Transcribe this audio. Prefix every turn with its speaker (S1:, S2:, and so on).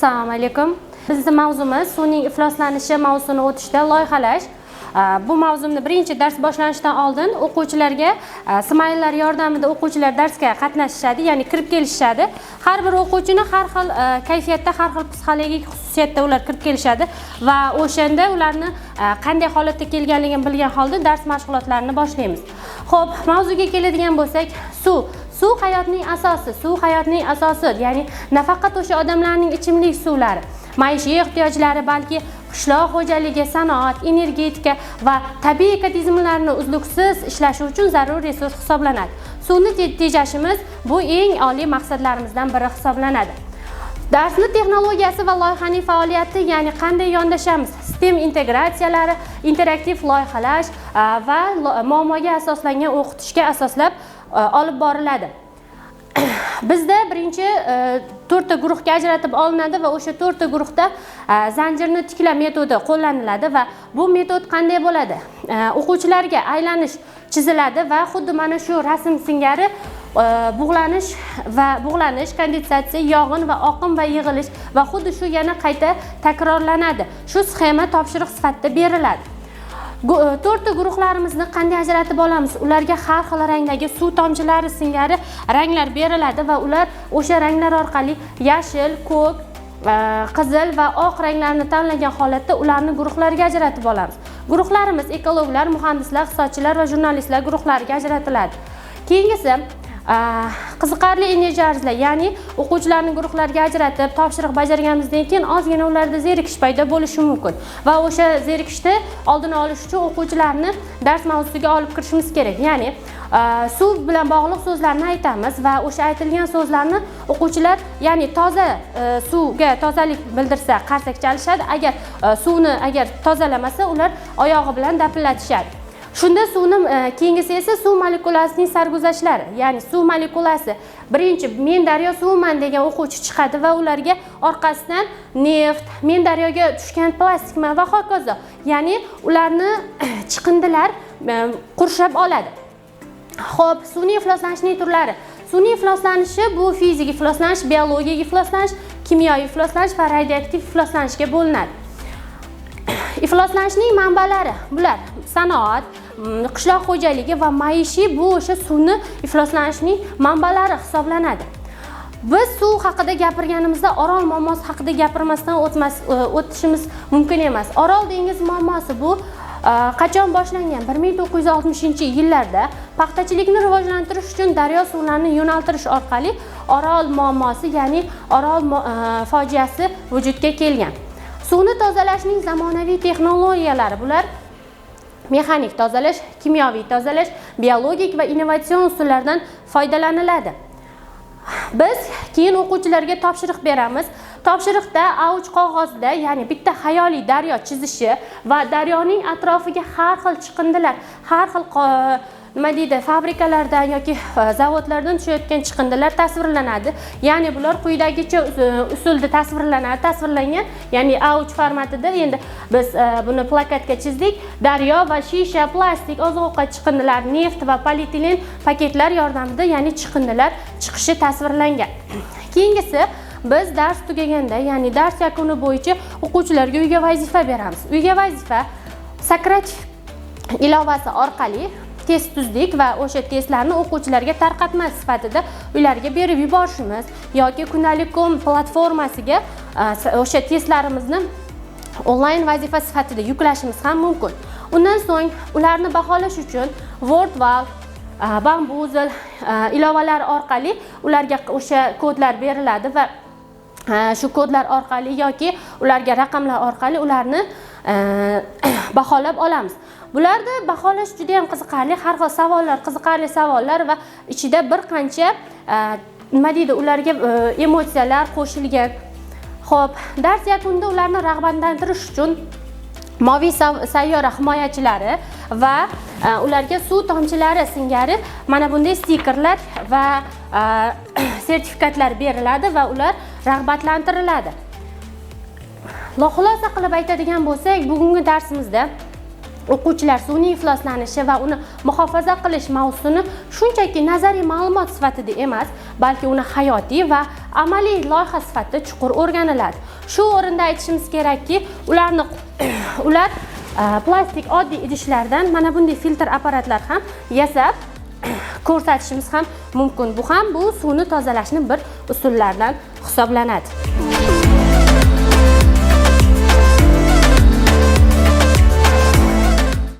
S1: Assalomu alaykum. Bizning mavzumiz sun'iy ifloslanishi mavzusini o'tishda loyihalash. Bu mavzuni birinchi dars boshlanishidan oldin o'quvchilarga smayller yordamida o'quvchilar darsga qatnashishadi, ya'ni kirib kelishadi. Har bir o'quvchini har xil kayfiyatda, har xil psixologik xususiyatda ular kirib kelishadi va o'shanda ularni qanday holatda kelganligini bilgan holda dars mashg'ulotlarini boshlaymiz. Xo'p, mavzuga keladigan bo'lsak, suv hayotning asosi, ya'ni nafaqat o'sha odamlarning ichimlik suvlari, maishiy ehtiyojlari, balki qishloq xo'jaligi, sanoat, energetika va tabiiy ekotizimlarni uzluksiz ishlashi uchun zarur resurs hisoblanadi. Suvni tejashimiz bu eng oliy maqsadlarimizdan biri hisoblanadi. Darsni texnologiyasi va loyihaning faoliyati, ya'ni qanday yondashamiz, sistem integratsiyalari, interaktiv loyihalash va muammoga asoslangan o'qitishga asoslab olib boriladi. Bizda birinchi 4 ta guruhga ajratib olinadi va o'sha 4 ta guruhda zanjirni tikla metodi qo'llaniladi va bu metod qanday bo'ladi? O'quvchilarga aylanish chiziladi va xuddi mana shu rasm singari bug'lanish, kondensatsiya, yog'in va oqim va yig'ilish va xuddi shu yana qayta takrorlanadi. Shu sxema topshiriq sifatida beriladi. 4 ta guruhlarimizni qanday ajratib olamiz? Ularga har xil rangdagi suv tomchilari singari ranglar beriladi va ular o'sha ranglar orqali yashil, ko'k, qizil va oq ranglarni tanlagan holatda ularni guruhlarga ajratib olamiz. Guruhlarimiz ekologlar, muhandislar, iqtisodchilar va jurnalistlar guruhlariga ajratiladi. Keyingisi qiziqarli energiya arzlar, ya'ni o'quvchilarning guruhlariga ajratib topshiriq bajarganimizdan keyin ozgina ularda zerikish paydo bo'lishi mumkin va o'sha zerikishni oldini olish uchun o'quvchilarni dars mavzusiga olib kirishimiz kerak. Ya'ni suv bilan bog'liq so'zlarni aytamiz va o'sha aytilgan so'zlarni o'quvchilar, ya'ni toza suvga tozalik bildirsa qarsak chalishadi, suvni tozalamasa ular oyog'i bilan dapillatishadi. Shunda suvni keyingisi esa suv molekulasining sarguzashtlari, ya'ni suv molekulasi birinchi men daryo suvman degan o'quvchi chiqadi va ularga orqasidan neft, men daryoga tushgan plastikman va hokazo, ya'ni ularni chiqindilar qurshab oladi. Xo'p, sun'iy ifloslanishning turlari. Sun'iy ifloslanishi bu fizik ifloslanish, biologik ifloslanish, kimyoviy ifloslanish va radioaktiv ifloslanishga bo'linadi. Ifloslanishning manbalari bular sanoat, qishloq xo'jaligi va maishiy bu o'sha suvni ifloslanishning manbalari hisoblanadi. Biz suv haqida gapirganimizda Orol muammosi haqida gapirmasdan o'tishimiz mumkin emas. Orol dengiz muammosi bu qachon boshlangan? 1960-yillarda paxtachilikni rivojlantirish uchun daryo suvlarini yo'naltirish orqali Orol muammosi, ya'ni Orol fojiasi vujudga kelgan. Suvni tozalashning zamonaviy texnologiyalari bular mexanik tozalash, kimyoviy tozalash, biologik va innovatsion usullardan foydalaniladi. Biz keyin o'quvchilarga topshiriq beramiz. Topshiriqda A3 qog'ozda, ya'ni bitta xayoliy daryo chizishi va daryoning atrofiga har xil chiqindilar, har xil fabrikalardan yoki zavodlardan tushayotgan chiqindilar tasvirlanadi. Ya'ni bular quyidagicha usulda tasvirlangan, ya'ni A3 formatida. Endi biz buni plakatga chizdik. Daryo va shisha, plastik, oziq-ovqat chiqindilari, neft va polietilen paketlar yordamida, ya'ni chiqindilar chiqishi tasvirlangan. Keyingisi biz dars tugaganda, ya'ni dars yakuni bo'yicha o'quvchilarga uyga vazifa beramiz. Uyga vazifa Socrative ilovasi orqali test tuzdik va o'sha testlarni o'quvchilarga tarqatma sifatida ularga berib yuborishimiz yoki kundalik.com platformasiga o'sha testlarimizni onlayn vazifa sifatida yuklashimiz ham mumkin. Undan so'ng ularni baholash uchun WordWall, Bamboozle ilovalari orqali ularga o'sha kodlar beriladi va shu kodlar orqali yoki ularga raqamlar orqali ularni baholab olamiz. Bularda baholash juda ham qiziqarli, har xil savollar, qiziqarli savollar va ichida bir qancha ularga emotsiyalar qo'shilgan. Xo'p, dars yakunida ularni rag'batlantirish uchun moviy sayyora himoyachilari va ularga suv tomchilari singari mana bunday stikerlar va sertifikatlar beriladi va ular rag'batlantiriladi. Xulosa qilib aytadigan bo'lsak, bugungi darsimizda o'quvchilar suvning ifloslanishi va uni muhofaza qilish mavzusini shunchaki nazariy ma'lumot sifatida emas, balki uni hayotiy va amaliy loyiha sifatida chuqur o'rganiladi. Shu o'rinda aytishimiz kerakki, ular plastik oddiy idishlardan mana bunday filtr apparatlar ham yasab ko'rsatishimiz ham mumkin. Bu ham suvni tozalashning bir usullaridan hisoblanadi.